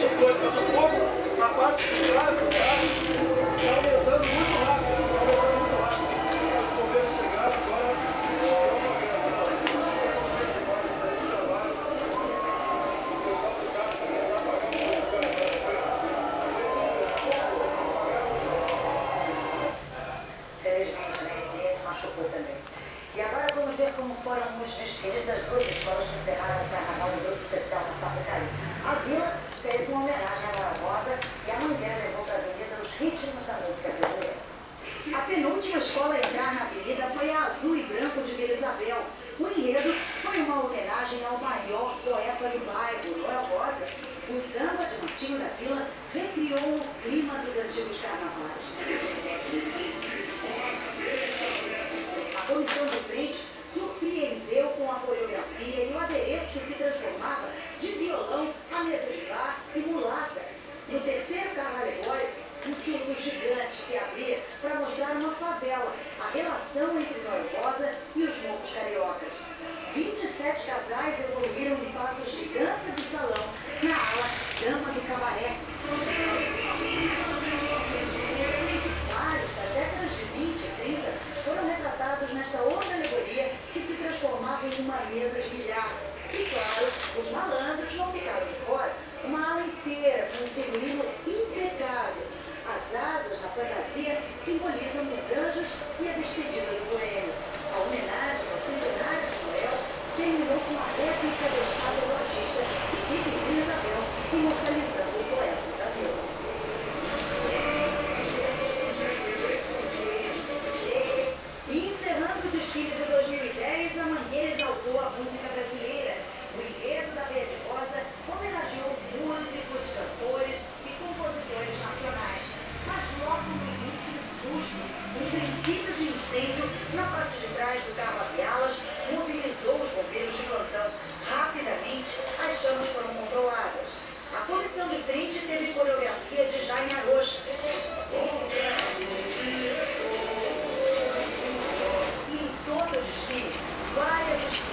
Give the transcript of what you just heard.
extintor de fazer fogo, na parte de trás do carro, está aumentando muito rápido, Os bombeiros chegaram agora, E agora vamos ver como foram os desfiles das duas escolas que encerraram o carnaval no grupo especial na Sapucaí. A Vila fez uma homenagem à Barbosa e a Mangueira levou para a avenida os ritmos da música brasileira. A penúltima escola a entrar na avenida foi a Azul e Branco de Vila Isabel. O enredo foi uma homenagem ao maior poeta do bairro, Noel Rosa. O samba de Martinho da Vila recriou o clima dos antigos carnavais. A comissão de frente surpreendeu com a coreografia e o adereço que se transformava de violão a mesa de bar e mulata. No terceiro carro alegórico, um surdo gigante se abria para mostrar uma favela, a relação entre Noel Rosa e os morros cariocas. 27 casais evoluíram de passos de dança de salão na ala Dama do Cabaré. Vários das décadas de 20 e 30 foram retratados nesta outra alegoria que se transformava em uma mesa de bilhar. E claro, os malandros não ficaram de fora. Uma ala inteira com um figurino impecável. As asas na fantasia simbolizam os anjos e a despedida do boêmio. A homenagem ao centenário de Noel terminou com a réplica deixada do artista e fica em Vila Isabel, imortalizando o poeta da vila. E encerrando o desfile de 2010, a Mangueira exaltou a música brasileira. O enredo da Verde Rosa homenageou músicos, cantores e compositores nacionais. Mas logo no início, susto, um princípio de incêndio na parte de trás do carro a bialas mobilizou os bombeiros de plantão. Rapidamente, as chamas foram controladas. A comissão de frente teve coreografia de Jaime Arocha. E em todo o desfile, várias